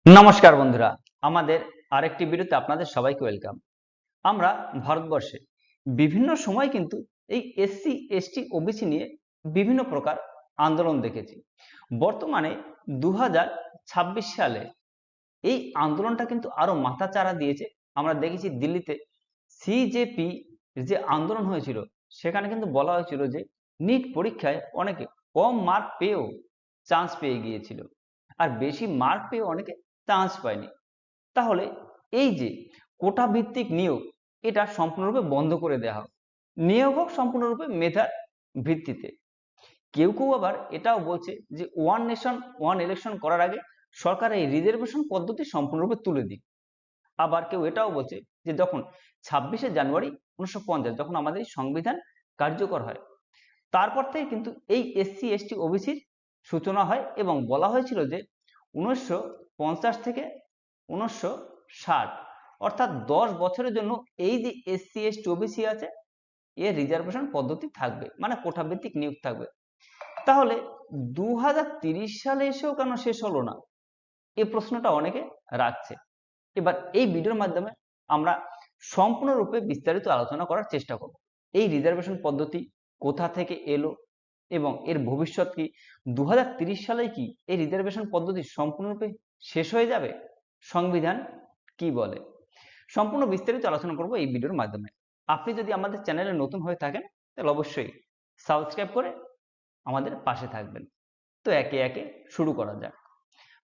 নমস্কার বন্ধুরা, আমাদের আরেকটি ভিডিওতে আপনাদের সবাইকে ওয়েলকাম। আমরা ভারতবর্ষে বিভিন্ন সময় কিন্তু এই এসসি এসটি ওবিসি নিয়ে বিভিন্ন প্রকার আন্দোলন দেখেছি। বর্তমানে 2026 সালে এই আন্দোলনটা কিন্তু আরো মাথাচাড়া দিয়েছে। আমরা দেখেছি দিল্লিতে সিজেপি যে আন্দোলন হয়েছিল সেখানে কিন্তু বলা হয়েছিল যে নিট পরীক্ষায় অনেকে কম মার্ক পেয়েও চান্স পেয়ে গিয়েছিল, আর বেশি মার্ক পেয়েও অনেকে চান্স পায়নি। তাহলে এই যে কোটা ভিত্তিক নিয়োগ, এটা সম্পূর্ণরূপে বন্ধ করে দেওয়া হোক, নিয়োগ হোক সম্পূর্ণরূপে মেধার ভিত্তিতে। কেউ কেউ আবার এটাও বলছে যে ওয়ান নেশন ওয়ান ইলেকশন করার আগে সরকার এই রিজার্ভেশন পদ্ধতি সম্পূর্ণরূপে তুলে দিক। আবার কেউ এটাও বলছে যে যখন 26শে জানুয়ারি 1950 যখন আমাদের সংবিধান কার্যকর হয়, তারপর থেকে কিন্তু এই এসসি এসটি ওবিসির সূচনা হয় এবং বলা হয়েছিল যে 1950 থেকে 1960 অর্থাৎ 10 বছরের জন্য এই যে এসসি এসটি ওবিসি আছে এর রিজার্ভেশন পদ্ধতি থাকবে, মানে কোটা ভিত্তিক নিয়োগ থাকবে। তাহলে 2030 সালে এসেও কেন শেষ হলো না, এই প্রশ্নটা অনেকে রাখছে। এবার এই ভিডিওর মাধ্যমে আমরা সম্পূর্ণরূপে বিস্তারিত আলোচনা করার চেষ্টা করব। এই রিজার্ভেশন পদ্ধতি কোথা থেকে এলো এবং এর ভবিষ্যৎ কি, 2030 সালে কি এই রিজার্ভেশন পদ্ধতি সম্পূর্ণরূপে শেষ হয়ে যাবে, সংবিধান কি বলে, সম্পূর্ণ বিস্তারিত আলোচনা করব এই ভিডিওর মাধ্যমে। আপনি যদি আমাদের চ্যানেলে নতুন হয়ে থাকেন তাহলে অবশ্যই সাবস্ক্রাইব করে আমাদের পাশে থাকবেন। তো একে একে শুরু করা যাক।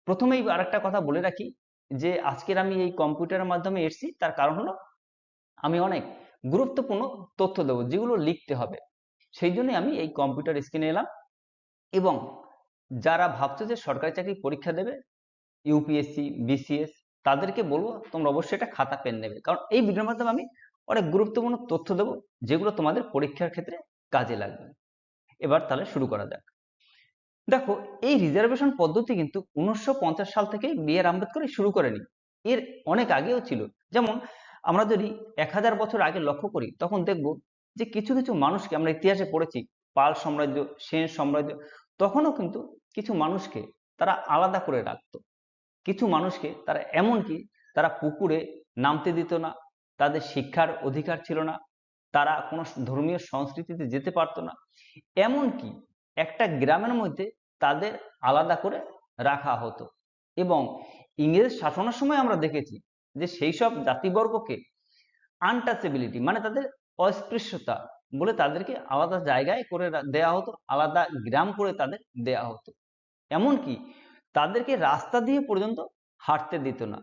প্রথমেই আরেকটা কথা বলে রাখি যে আজকের আমি এই কম্পিউটারের মাধ্যমে এসেছি, তার কারণ হলো আমি অনেক গুরুত্বপূর্ণ তথ্য দেবো যেগুলো লিখতে হবে, সেই জন্যই আমি এই কম্পিউটার স্ক্রিনে এলাম। এবং যারা ভাবছো যে সরকারি চাকরি পরীক্ষা দেবে, ইউপিএসসি বিসিএস, তাদেরকে বলবো তোমরা অবশ্যই একটা খাতা পেন নেবে, কারণ এই ভিডিওর মাধ্যমে আমি অনেক গুরুত্বপূর্ণ তথ্য দেবো যেগুলো তোমাদের পরীক্ষার ক্ষেত্রে কাজে লাগবে। এবার তাহলে শুরু করা যাক। দেখো, এই রিজার্ভেশন পদ্ধতি কিন্তু 1950 সাল থেকে বি আর আম্বেদকর শুরু করেনি, এর অনেক আগেও ছিল। যেমন আমরা যদি 1000 বছর আগে লক্ষ্য করি তখন দেখব যে কিছু কিছু মানুষকে, আমরা ইতিহাসে পড়েছি পাল সাম্রাজ্য, সেন সাম্রাজ্য, তখনও কিন্তু কিছু মানুষকে তারা আলাদা করে রাখতো। কিছু মানুষকে তারা এমনকি তারা পুকুরে নামতে দিত না, তাদের শিক্ষার অধিকার ছিল না, তারা কোনো ধর্মীয় সংস্কৃতিতে যেতে পারতো না, এমনকি একটা গ্রামের মধ্যে তাদের আলাদা করে রাখা হতো। এবং ইংরেজ শাসনের সময় আমরা দেখেছি যে সেই সব জাতিবর্গকে আনটাচেবিলিটি, মানে তাদের অস্পৃশ্যতা বলে তাদেরকে আলাদা জায়গায় করে দেয়া হতো, আলাদা গ্রাম করে তাদের দেয়া হতো। এমনকি তাদেরকে রাস্তা দিয়ে পর্যন্ত হাঁটতে দিত না।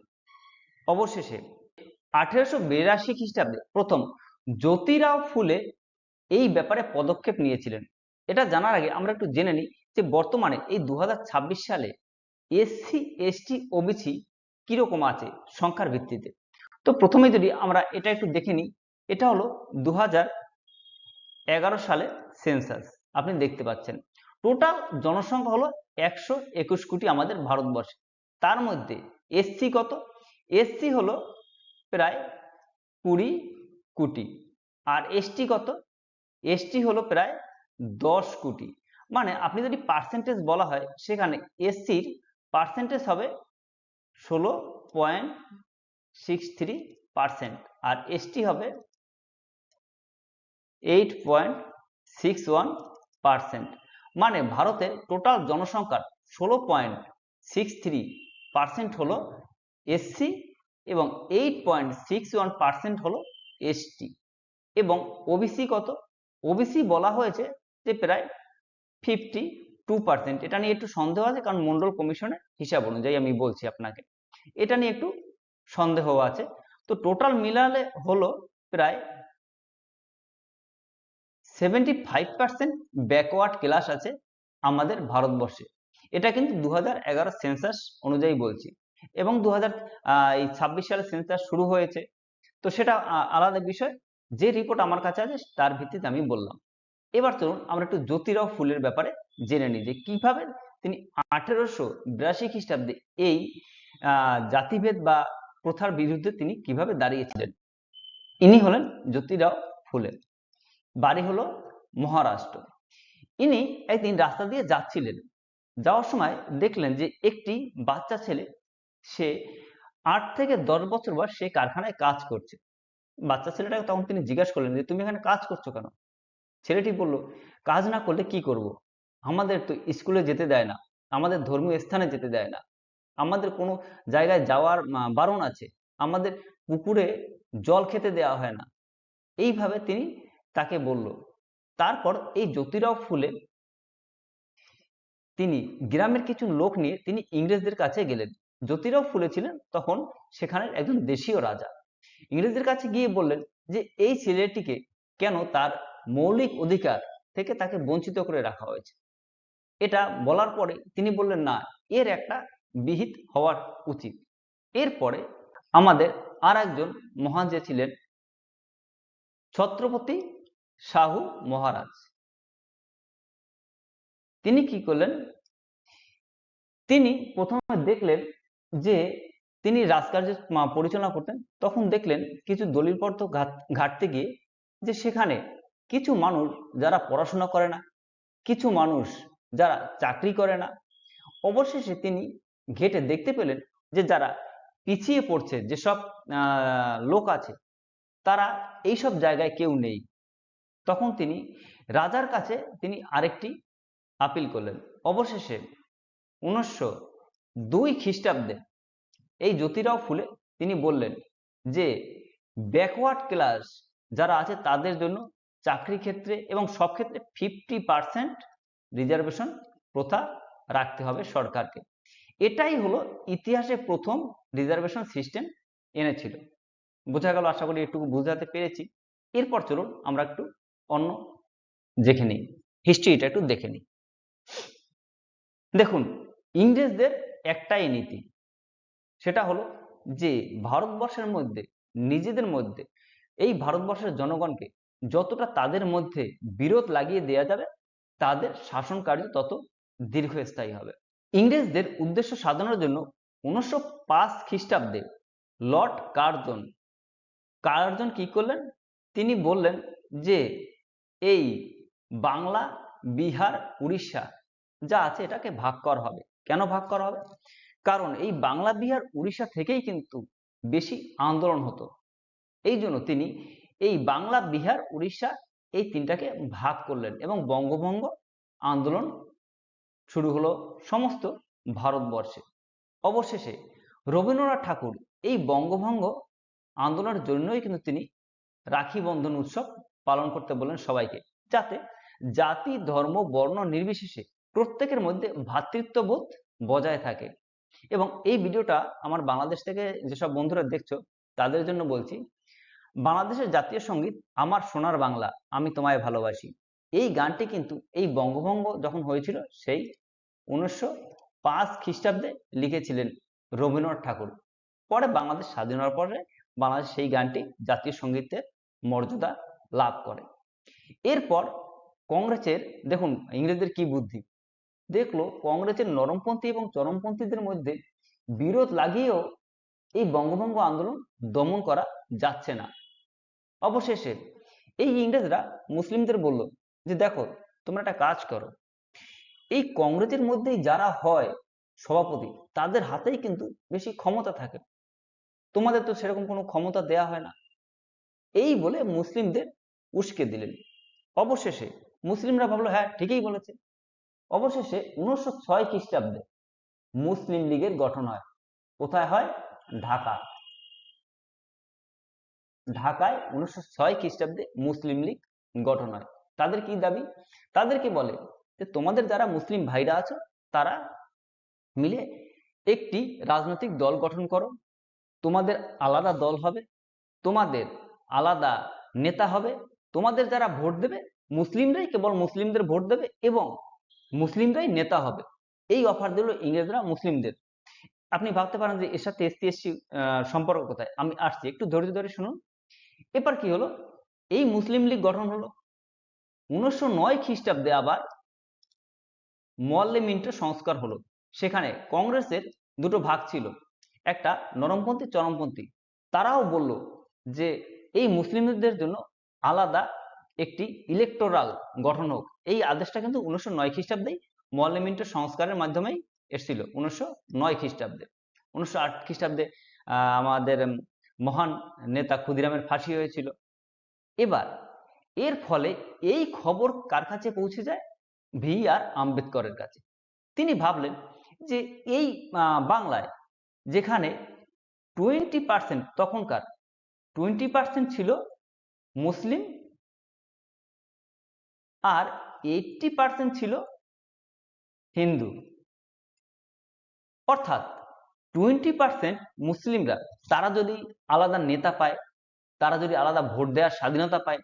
অবশেষে 1882 খ্রিস্টাব্দে প্রথম জ্যোতিরাও ফুলে এই ব্যাপারে পদক্ষেপ নিয়েছিলেন। এটা জানার আগে আমরা একটু জেনে নিই যে বর্তমানে এই 2026 সালে এসসি এসটি ওবিসি কিরকম আছে সংখ্যার ভিত্তিতে। তো প্রথমে যদি আমরা এটা একটু দেখে নিই, এটা হলো 2011 সালে সেন্সাস। আপনি দেখতে পাচ্ছেন টোটাল জনসংখ্যা হলো 121 কোটি আমাদের ভারতবর্ষে। তার মধ্যে এসসি কত, এসসি হলো প্রায় 20 কোটি, আর এসটি কত, এসটি হলো প্রায় 10 কোটি। মানে আপনি যদি পার্সেন্টেজ বলা হয় সেখানে এসসির পার্সেন্টেজ হবে 16.63%, আর এসটি হবে 8.61%। মানে ভারতের টোটাল জনসংখ্যার 16.63% হলো এসসি এবং 8.61% হলো এসটি। এবং ওবিসি কত, ওবিসি বলা হয়েছে যে প্রায় 52%। এটা নিয়ে একটু সন্দেহ আছে, কারণ মন্ডল কমিশনের হিসাব অনুযায়ী আমি বলছি আপনাকে, এটা নিয়ে একটু সন্দেহ আছে। তো টোটাল মিলালে হলো প্রায় 75% ব্যাকওয়ার্ড ক্লাস আছে আমাদের ভারতবর্ষে। এটা কিন্তু 2011 সেন্সাস অনুযায়ী বলছি, এবং 2026 সালে সেন্সাস শুরু হয়েছে, তো সেটা আলাদা বিষয়। যে রিপোর্ট আমার কাছে আছে তার ভিত্তিতে আমি বললাম। এবার চলুন আমরা একটু জ্যোতিরাও ফুলের ব্যাপারে জেনে নিই যে কিভাবে তিনি 1882 খ্রিস্টাব্দে এই জাতিভেদ বা প্রথার বিরুদ্ধে তিনি কিভাবে দাঁড়িয়েছিলেন। ইনি হলেন জ্যোতিরাও ফুলে, বাড়ি হলো মহারাষ্ট্র। ইনি একদিন রাস্তা দিয়ে যাচ্ছিলেন, যাওয়ার সময় দেখলেন যে একটি বাচ্চা ছেলে সে 8 থেকে 10 বছর বয়স সে কারখানায় কাজ করছে। বাচ্চা ছেলেটাকে তখন তিনি জিজ্ঞাসা করলেন যে তুমি এখানে কাজ করছো কেন? ছেলেটি বলল, কাজ না করলে কি করব, আমাদের তো স্কুলে যেতে দেয় না, আমাদের ধর্মীয় স্থানে যেতে দেয় না, আমাদের কোনো জায়গায় যাওয়ার বারণ আছে, আমাদের পুকুরে জল খেতে দেওয়া হয় না। এইভাবে তিনি তাকে বলল। তারপর এই জ্যোতিরাও ফুলে তিনি গ্রামের কিছু লোক নিয়ে তিনি ইংরেজদের কাছে গেলেন। জ্যোতিরাও ফুলে ছিলেন তখন সেখানের একজন দেশীয় রাজা। ইংরেজদের কাছে গিয়ে বললেন যে এই ছেলেটিকে কেন তার মৌলিক অধিকার থেকে তাকে বঞ্চিত করে রাখা হয়েছে। এটা বলার পরে তিনি বললেন না, এর একটা বিহিত হওয়ার উচিত। এরপরে আমাদের আর একজন মহান যে ছিলেন ছত্রপতি শাহু মহারাজ, তিনি কি করলেন, তিনি প্রথমে দেখলেন যে তিনি রাজকার্য পরিচালনা করতেন, তখন দেখলেন কিছু দলিলপত্র ঘাটতে গিয়ে যে সেখানে কিছু মানুষ যারা পড়াশোনা করে না, কিছু মানুষ যারা চাকরি করে না। অবশেষে তিনি ঘেটে দেখতে পেলেন যে যারা পিছিয়ে পড়ছে যেসব লোক আছে তারা এইসব জায়গায় কেউ নেই। তখন তিনি রাজার কাছে তিনি আরেকটি আপিল করলেন। অবশেষে 1902 খ্রিস্টাব্দে এই জ্যোতিরাও ফুলে তিনি বললেন যে ব্যাকওয়ার্ড ক্লাস যারা আছে তাদের জন্য চাকরি ক্ষেত্রে এবং সব ক্ষেত্রে 50% রিজার্ভেশন প্রথা রাখতে হবে সরকারকে। এটাই হলো ইতিহাসে প্রথম রিজার্ভেশন সিস্টেম এনেছিল। বোঝা গেল? আশা করি একটু বুঝাতে পেরেছি। এরপর চলুন আমরা একটু অন্য দেখে নিই, হিস্ট্রিটা একটু দেখে নিই। দেখুন, ইংরেজদের একটাই নীতি, সেটা হলো যে ভারতবর্ষের মধ্যে নিজেদের মধ্যে এই ভারতবর্ষের জনগণকে যতটা তাদের মধ্যে বিরোধ লাগিয়ে দেওয়া যাবে তাদের শাসন কার্য তত দীর্ঘস্থায়ী হবে। ইংরেজদের উদ্দেশ্য সাধনের জন্য 1905 খ্রিস্টাব্দে লর্ড কার্জন কি করলেন, তিনি বললেন যে এই বাংলা, বিহার, উড়িষ্যা যা আছে এটাকে ভাগ করা হবে। কেন ভাগ করা হবে? কারণ এই বাংলা, বিহার, উড়িষ্যা থেকেই কিন্তু বেশি আন্দোলন হতো। এই জন্য তিনি এই বাংলা, বিহার, উড়িষ্যা এই তিনটাকে ভাগ করলেন এবং বঙ্গভঙ্গ আন্দোলন শুরু হলো সমস্ত ভারতবর্ষে। অবশেষে রবীন্দ্রনাথ ঠাকুর এই বঙ্গভঙ্গ আন্দোলনের জন্যই কিন্তু তিনি রাখি বন্ধন উৎসব পালন করতে বললেন সবাইকে, যাতে জাতি, ধর্ম, বর্ণ নির্বিশেষে প্রত্যেকের মধ্যে ভ্রাতৃত্ববোধ বজায় থাকে। এবং এই ভিডিওটা আমার বাংলাদেশ থেকে যেসব বন্ধুরা দেখছো তাদের জন্য বলছি, বাংলাদেশের জাতীয় সঙ্গীত আমার সোনার বাংলা আমি তোমায় ভালোবাসি, এই গানটি কিন্তু এই বঙ্গভঙ্গ যখন হয়েছিল সেই 1905 খ্রিস্টাব্দে লিখেছিলেন রবীন্দ্রনাথ ঠাকুর। পরে বাংলাদেশ স্বাধীন হওয়ার পরে বাংলাদেশ সেই গানটি জাতীয় সঙ্গীতের মর্যাদা লাভ করে। এরপর কংগ্রেসের, দেখুন ইংরেজদের কি বুদ্ধি, দেখলো কংগ্রেসের নরমপন্থী এবং চরমপন্থীদের মধ্যে বিরোধ লাগিয়েও এই বঙ্গভঙ্গ আন্দোলন দমন করা যাচ্ছে না। অবশেষে এই ইংরেজরা মুসলিমদের বলল যে দেখো তোমরা একটা কাজ করো, এই কংগ্রেসের মধ্যেই যারা হয় সভাপতি তাদের হাতেই কিন্তু বেশি ক্ষমতা থাকে, তোমাদের তো সেরকম কোনো ক্ষমতা দেয়া হয় না। এই বলে মুসলিমদের উস্কে দিলেন। অবশেষে মুসলিমরা ভাবলো হ্যাঁ ঠিকই বলেছে। অবশেষে 1906 খ্রিস্টাব্দে মুসলিম লীগের গঠন হয়। কোথায় হয়? ঢাকায় 1906 খ্রিস্টাব্দে মুসলিম লীগ গঠন হয়। তাদের কি দাবি? তাদেরকে বলে যে তোমাদের যারা মুসলিম ভাইরা আছো তারা মিলে একটি রাজনৈতিক দল গঠন করো, তোমাদের আলাদা দল হবে, তোমাদের আলাদা নেতা হবে, তোমাদের যারা ভোট দেবে মুসলিমরাই কেবল মুসলিমদের ভোট দেবে এবং মুসলিমরাই নেতা হবে। এই অফার দিল ইংরেজরা মুসলিমদের। আপনি ভাবতে পারেন যে এর সাথে এসটি এসসি সম্পর্ক কোথায়, আমি আসছি, একটু ধৈর্য ধরে শুনুন। এবার কি হলো, এই মুসলিম লীগ গঠন হলো। 1909 খ্রিস্টাব্দে আবার মোয়াল্লে মিন্টো সংস্কার হলো। সেখানে কংগ্রেসের দুটো ভাগ ছিল, একটা নরমপন্থী, চরমপন্থী। তারাও বলল যে এই মুসলিমদের জন্য আলাদা একটি ইলেকটোরাল গঠন হোক। এই আদেশটা কিন্তু 1909 খ্রিস্টাব্দেই মোয়াল্লে মিন্টো সংস্কারের মাধ্যমেই এসেছিল, 1909 খ্রিস্টাব্দে। 1908 খ্রিস্টাব্দে আমাদের মহান নেতা ক্ষুদিরামের ফাঁসি হয়েছিল। এবার এর ফলে এই খবর কার কাছে পৌঁছে যায়? VR আম্বেদকরের কাছে। তিনি ভাবলেন যে এই বাংলায় যেখানে 20% তখনকার 20% ছিল মুসলিম আর 80% ছিল হিন্দু, অর্থাৎ 20% মুসলিমরা তারা যদি আলাদা নেতা পায়, তারা যদি আলাদা ভোট দেওয়ার স্বাধীনতা পায়,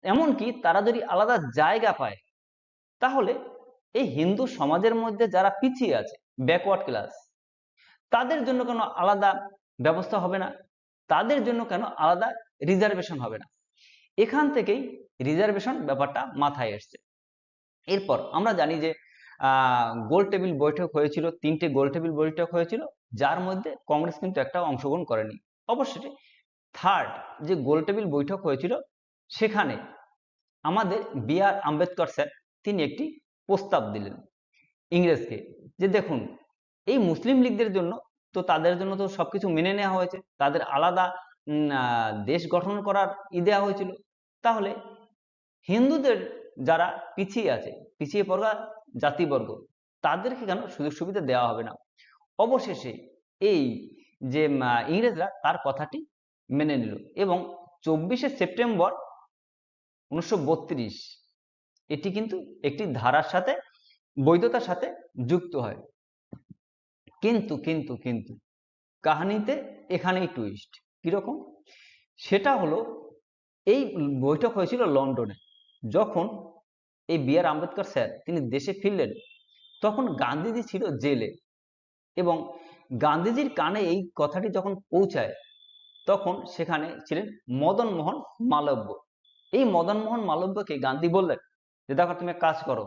এমনকি তারা যদি আলাদা জায়গা পায়, তাহলে এই হিন্দু সমাজের মধ্যে যারা পিছিয়ে আছে, ব্যাকওয়ার্ড ক্লাস, তাদের জন্য কেন আলাদা ব্যবস্থা হবে না? তাদের জন্য কেন আলাদা রিজার্ভেশন হবে না? এখান থেকেই রিজার্ভেশন ব্যাপারটা মাথায় এসছে। এরপর আমরা জানি যে গোল টেবিল বৈঠক হয়েছিল, 3টে গোল টেবিল বৈঠক হয়েছিল, যার মধ্যে কংগ্রেস কিন্তু একটা অংশগ্রহণ করেনি। অবশ্যই থার্ড যে গোল টেবিল বৈঠক হয়েছিল সেখানে আমাদের BR আম্বেদকর স্যার তিনি একটি প্রস্তাব দিলেন ইংরেজকে, যে দেখুন এই মুসলিম লীগদের জন্য তো তাদের জন্য তো সবকিছু মেনে নেওয়া হয়েছে, তাদের আলাদা দেশ গঠন করার দেওয়া হয়েছিল, তাহলে হিন্দুদের যারা পিছিয়ে আছে, পিছিয়ে পড়া জাতিবর্গ, তাদেরকে কেন সুযোগ সুবিধা দেওয়া হবে না? অবশেষে এই যে ইংরেজরা তার কথাটি মেনে নিল এবং 24শে সেপ্টেম্বর 1932 এটি কিন্তু একটি ধারার সাথে, বৈধতার সাথে যুক্ত হয়। কিন্তু কিন্তু কিন্তু কাহিনীতে এখানেই টুইস্ট। কিরকম? সেটা হলো এই বৈঠক হয়েছিল লন্ডনে। যখন এই BR আম্বেদকর স্যার তিনি দেশে ফিরলেন, তখন গান্ধীজি ছিল জেলে এবং গান্ধীজির কানে এই কথাটি যখন পৌঁছায়, তখন সেখানে ছিলেন মদন মোহন মালব্য। এই মদন মোহন মালব্যকে গান্ধী বললেন যে দেখো তুমি এক কাজ করো,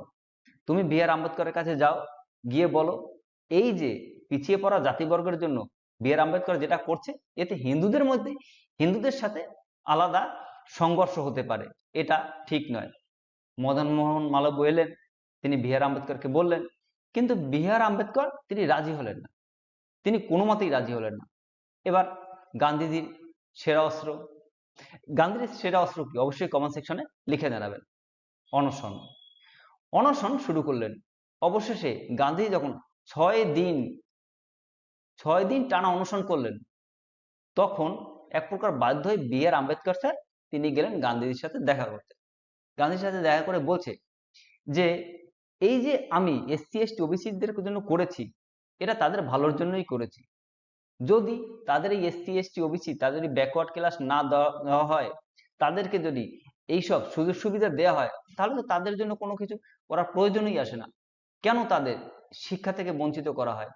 তুমি BR আম্বেদকরের কাছে যাও, গিয়ে বলো এই যে পিছিয়ে পড়া জাতিবর্গের জন্য BR আম্বেদকর যেটা করছে, এতে হিন্দুদের মধ্যে, হিন্দুদের সাথে আলাদা সংঘর্ষ হতে পারে, এটা ঠিক নয়। মদন মোহন মালব্য এলেন, তিনি BR আম্বেদকরকে বললেন, কিন্তু BR আম্বেদকর তিনি রাজি হলেন না, তিনি কোনো মতেই রাজি হলেন না। এবার গান্ধীজির সেরা অস্ত্র, গান্ধীজির সেরা অস্ত্র কি? অবশ্যই কমেন্ট সেকশনে লিখে জানাবেন। অনশন। অনশন শুরু করলেন। অবশেষে গান্ধী যখন 6 দিন টানা অনশন করলেন, তখন এক প্রকার বাধ্য হয়ে BR আম্বেদকর স্যার তিনি গেলেন গান্ধীজির সাথে দেখা করতে। গান্ধীর সাথে দেখা করে বলছে যে এই যে আমি SC ST OBCদের জন্য করেছি, এটা তাদের ভালোর জন্যই করেছি। যদি তাদের এই SC ST OBC তাদের যদি ব্যাকওয়ার্ড ক্লাস না দেওয়া হয়, তাদেরকে যদি এইসব সুযোগ সুবিধা দেওয়া হয়, তাহলে তো তাদের জন্য কোনো কিছু করার প্রয়োজনই আসে না। কেন তাদের শিক্ষা থেকে বঞ্চিত করা হয়?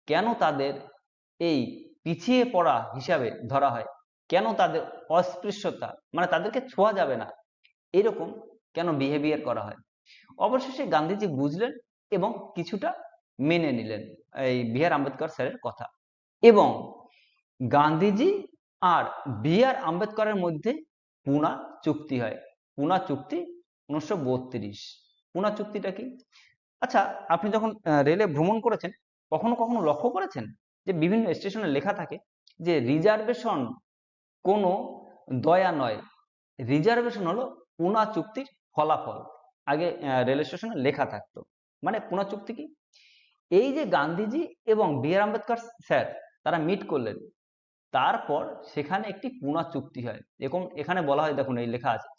কেন তাদের এই পিছিয়ে পড়া হিসাবে ধরা হয়? কেন তাদের অস্পৃশ্যতা, মানে তাদেরকে ছোঁয়া যাবে না, এরকম কেন বিহেভিয়ার করা হয়? অবশেষে গান্ধীজি বুঝলেন এবং কিছুটা মেনে নিলেন এই BR আম্বেদকর স্যারের কথা, এবং গান্ধীজি আর BR আম্বেদকরের মধ্যে পুনা চুক্তি হয়। পুনা চুক্তি 1932। পুনা চুক্তিটা কি? আচ্ছা, আপনি যখন রেলে ভ্রমণ করেছেন, কখনো কখনো লক্ষ্য করেছেন যে বিভিন্ন স্টেশনে লেখা থাকে যে রিজার্ভেশন কোনো দয়া নয়, রিজার্ভেশন হলো পুনা চুক্তির ফলাফল। আগে রেল স্টেশনে লেখা থাকতো। মানে পুনা চুক্তি কি? এই যে গান্ধীজি এবং BR আম্বেদকর স্যার তারা মিট করলেন, তারপর সেখানে একটি পুনা চুক্তি হয়। এরকম এখানে বলা হয়, দেখুন এই লেখা আছে,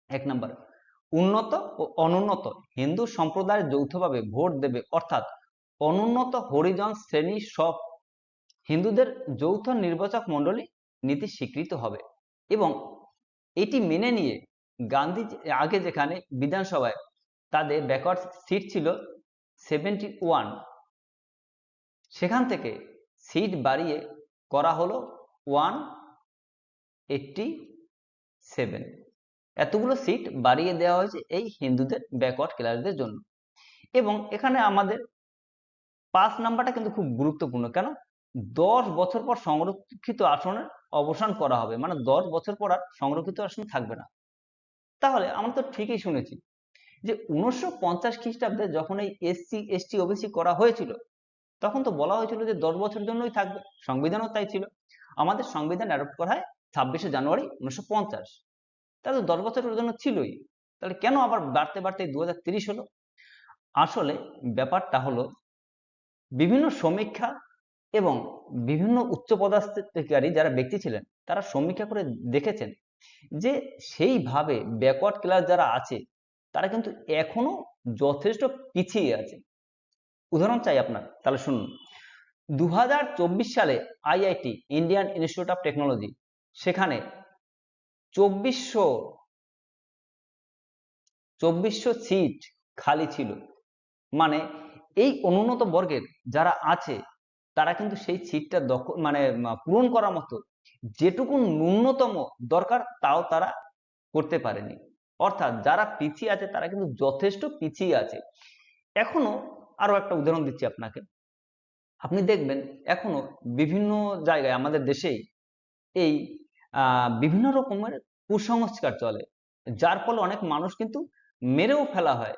1 নম্বর, উন্নত ও অনুন্নত হিন্দু সম্প্রদায় যৌথভাবে ভোট দেবে, অর্থাৎ অনুন্নত হরিজন শ্রেণী সব হিন্দুদের যৌথ নির্বাচক মণ্ডলী নীতি স্বীকৃত হবে। এবং এটি মেনে নিয়ে গান্ধী আগে যেখানে বিধানসভায় তাদের ব্যাকওয়ার্ড সিট ছিল 71, সেখান থেকে সিট বাড়িয়ে করা হলো 187। এতগুলো সিট বাড়িয়ে দেওয়া হয়েছে এই হিন্দুদের ব্যাকওয়ার্ড ক্লাসদের জন্য। এবং এখানে আমাদের 5 নাম্বারটা কিন্তু খুব গুরুত্বপূর্ণ। কেন? 10 বছর পর সংরক্ষিত আসনের অবসান করা হবে, মানে 10 বছর পর আর সংরক্ষিত আসন থাকবে না। তাহলে আমরা তো ঠিকই শুনেছি যে 1950 খ্রিস্টাব্দে যখন এই SC ST OBC করা হয়েছিল, তখন তো বলা হয়েছিল যে 10 বছরের জন্যই থাকবে, সংবিধানও তাই ছিল। আমাদের সংবিধান অ্যাডপ্ট করা হয় 26শে জানুয়ারি 1950। তাহলে 10 বছরের জন্য ছিলই, তাহলে কেন আবার বাড়তে বাড়তে 2030 হলো? আসলে ব্যাপারটা হলো বিভিন্ন সমীক্ষা এবং বিভিন্ন উচ্চপদাধিকারী যারা ব্যক্তি ছিলেন তারা সমীক্ষা করে দেখেছেন যে সেইভাবে ব্যাকওয়ার্ড ক্লাস যারা আছে তারা কিন্তু এখনো যথেষ্ট পিছিয়ে আছে। উদাহরণ চাই আপনার, তাহলে শুনুন। 2024 সালে IIT, Indian institute of technology, সেখানে 2400 সিট খালি ছিল। মানে এই অনুন্নত বর্গের যারা আছে তারা কিন্তু সেই সিটটা পূরণ করার মতো যেটুকু ন্যূনতম দরকার তাও তারা করতে পারেনি। অর্থাৎ যারা পিছিয়ে আছে তারা কিন্তু যথেষ্ট পিছিয়ে আছে এখনো। আরো একটা উদাহরণ দিচ্ছি আপনাকে। আপনি দেখবেন এখনো বিভিন্ন জায়গায় আমাদের দেশেই এই বিভিন্ন রকমের কুসংস্কার চলে, যার ফলে অনেক মানুষ কিন্তু মেরেও ফেলা হয়।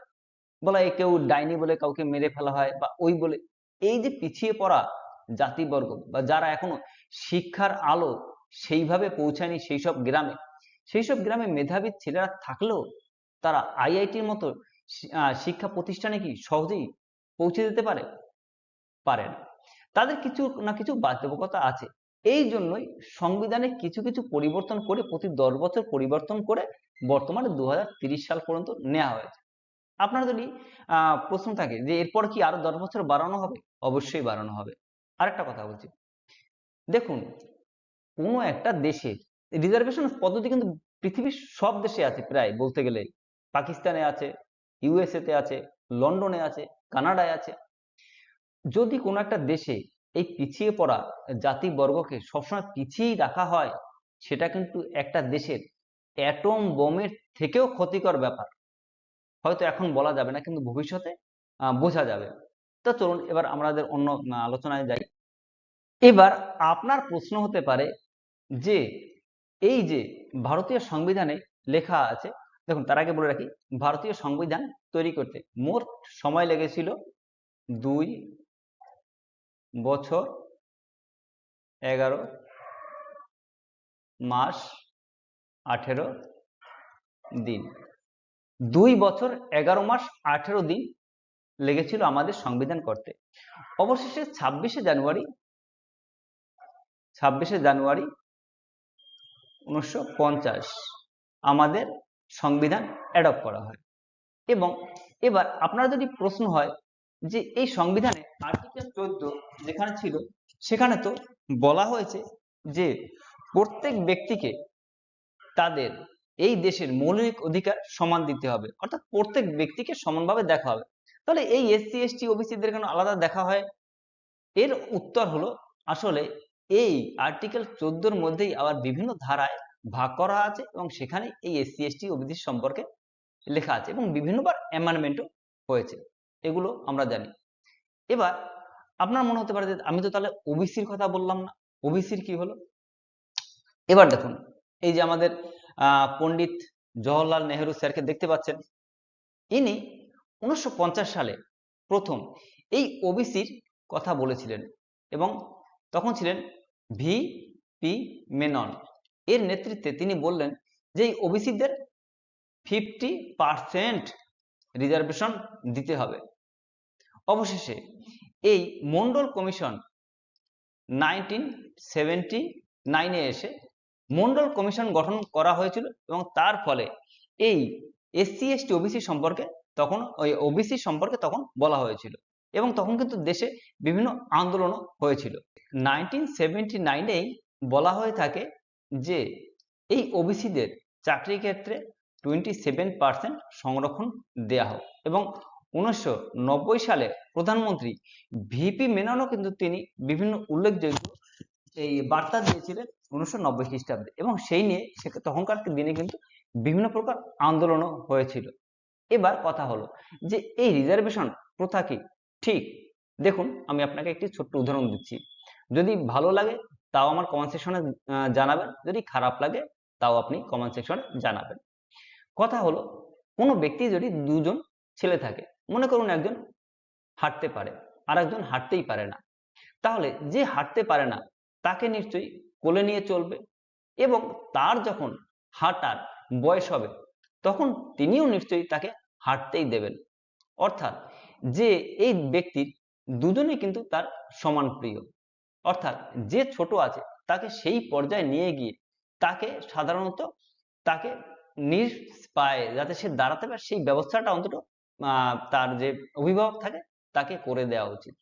বলা হয় কেউ ডাইনি বলে কাউকে মেরে ফেলা হয়, বা ওই বলে। এই যে পিছিয়ে পড়া জাতিবর্গ বা যারা এখনো শিক্ষার আলো সেইভাবে পৌঁছায়নি সেই সব গ্রামে মেধাবী ছেলেরা থাকলেও তারা আইআইটির মতো শিক্ষা প্রতিষ্ঠানে কি সহজেই পৌঁছে যেতে পারে না। তাদের কিছু না কিছু বাধ্যবাধকতা আছে। এই জন্যই সংবিধানে কিছু কিছু পরিবর্তন করে প্রতি 10 বছর পরিবর্তন করে বর্তমানে 2030 সাল পর্যন্ত নেওয়া হয়েছে। আপনার যদি প্রশ্ন থাকে যে এরপর কি আরো 10 বছর বাড়ানো হবে, অবশ্যই বাড়ানো হবে। আরেকটা কথা বলছি, দেখুন কোনো একটা দেশের রিজার্ভেশন পদ্ধতি কিন্তু পৃথিবীর সব দেশে আছে প্রায় বলতে গেলে। পাকিস্তানে আছে, ইউএসএ তে আছে, লন্ডনে আছে, কানাডায় আছে। যদি কোনো একটা দেশে এই পিছিয়ে পড়া জাতিবর্গকে সবসময় পিছিয়েই রাখা হয়, সেটা কিন্তু একটা দেশের অ্যাটম বোমের থেকেও ক্ষতিকর ব্যাপার। হয়তো এখন বলা যাবে না, কিন্তু ভবিষ্যতে বোঝা যাবে। তো চলুন এবার আমাদের অন্য আলোচনায় যাই। এবার আপনার প্রশ্ন হতে পারে যে এই যে ভারতীয় সংবিধানে লেখা আছে, দেখুন তার আগে বলে রাখি ভারতীয় সংবিধান তৈরি করতে মোট সময় লেগেছিল 2 বছর 11 মাস 18 দিন। 2 বছর 11 মাস 18 দিন লেগেছিল আমাদের সংবিধান করতে। অবশেষে 26শে জানুয়ারি 1950 আমাদের সংবিধান অ্যাডপ্ট করা হয়। এবং এবার আপনার যদি প্রশ্ন হয় যে এই সংবিধানে আর্টিকেল 14 যেখানে ছিল সেখানে তো বলা হয়েছে যে প্রত্যেক ব্যক্তিকে তাদের এই দেশের মৌলিক অধিকার সমান দিতে হবে, অর্থাৎ প্রত্যেক ব্যক্তিকে সমানভাবে দেখা হবে। তাহলে এই এসসি এসটি ওবিসিদের কেন আলাদা দেখা হয়? এর উত্তর হলো আসলে এই আর্টিকেল 14-র মধ্যেই আবার বিভিন্ন ধারায় ভাগ করা আছে এবং সেখানে এই এসসি এসটি ওবিসি সম্পর্কে লেখা আছে এবং বিভিন্নবার অ্যামেন্ডমেন্টও হয়েছে, এগুলো আমরা জানি। এবার আপনার মনে হতে পারে যে আমি তো তাহলে ওবিসির কথা বললাম না, ওবিসির কি হলো? এবার দেখুন এই যে আমাদের পণ্ডিত জওহরলাল নেহেরু স্যারকে দেখতে পাচ্ছেন, ইনি 1950 সালে প্রথম এই ওবিসির কথা বলেছিলেন এবং তখন ছিলেন ভি পি মেনন। এর নেতৃত্বে তিনি বললেন যে এই ওবিসিদের 50% রিজার্ভেশন দিতে হবে। অবশেষে এই মন্ডল কমিশন 1979-এ এসে মন্ডল কমিশন গঠন করা হয়েছিল এবং তার ফলে এই এসসি এসটি ওবিসি সম্পর্কে তখন বলা হয়েছিল এবং তখন কিন্তু দেশে বিভিন্ন আন্দোলনও হয়েছিল। 1979-এই বলা হয়ে থাকে যে এই ওবিসিদের চাকরির ক্ষেত্রে 27% সংরক্ষণ দেয়া হোক এবং 1990 সালে প্রধানমন্ত্রী ভিপি মেননও কিন্তু তিনি বিভিন্ন উল্লেখযোগ্য এই বার্তা দিয়েছিলেন 1990 খ্রিস্টাব্দে এবং সেই নিয়ে তখনকার দিনে কিন্তু বিভিন্ন প্রকার আন্দোলনও হয়েছিল। এবার কথা হলো যে এই রিজার্ভেশন প্রথা কি ঠিক? দেখুন আমি আপনাকে একটি ছোট্ট উদাহরণ দিচ্ছি, যদি ভালো লাগে তাও আমার কমেন্ট সেকশনে জানাবেন, যদি খারাপ লাগে তাও আপনি কমেন্ট সেকশনে জানাবেন। কথা হলো কোনো ব্যক্তি যদি দুজন ছেলে থাকে, মনে করুন একজন হাঁটতে পারে আরেকজন হাঁটতেই পারে না, তাহলে যে হাঁটতে পারে না তাকে নিশ্চয়ই কোলে নিয়ে চলবে, এবং তার যখন হাঁটার বয়স হবে তখন তিনিও নিশ্চয়ই তাকে হাঁটতেই দেবেন। অর্থাৎ যে এই ব্যক্তির দুজনেই কিন্তু তার সমান প্রিয়, অর্থাৎ যে ছোট আছে তাকে সেই পর্যায়ে নিয়ে গিয়ে তাকে সাধারণত তাকে নিজ পায়ে যাতে সে দাঁড়াতে পারে সেই ব্যবস্থাটা অন্তত তার যে অভিভাবক থাকে তাকে করে দেওয়া উচিত।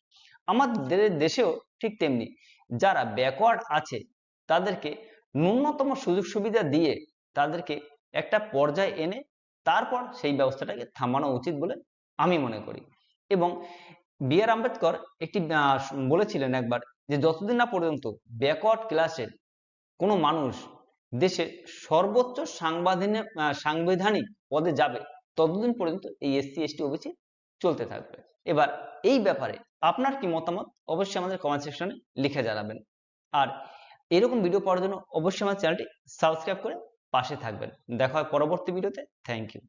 আমাদের দেশেও ঠিক তেমনি যারা ব্যাকওয়ার্ড আছে তাদেরকে ন্যূনতম সুযোগ সুবিধা দিয়ে তাদেরকে একটা পর্যায়ে এনে তারপর সেই ব্যবস্থাটাকে থামানো উচিত বলে আমি মনে করি। এবং বি আর আম্বেদকর একটি বলেছিলেন একবার যে যতদিন না পর্যন্ত ব্যাকওয়ার্ড ক্লাসের কোনো মানুষ দেশের সর্বোচ্চ সাংবিধানিক পদে যাবে ততদিন পর্যন্ত এই এসসি এসটি ওবিসি চলতে থাকবে। এবার এই ব্যাপারে আপনার কি মতামত অবশ্যই আমাদের কমেন্ট সেকশনে লিখে জানাবেন। আর এরকম ভিডিও পাওয়ার জন্য অবশ্যই আমার চ্যানেলটি সাবস্ক্রাইব করে পাশে থাকবেন। দেখা হয় পরবর্তী ভিডিওতে। Thank you.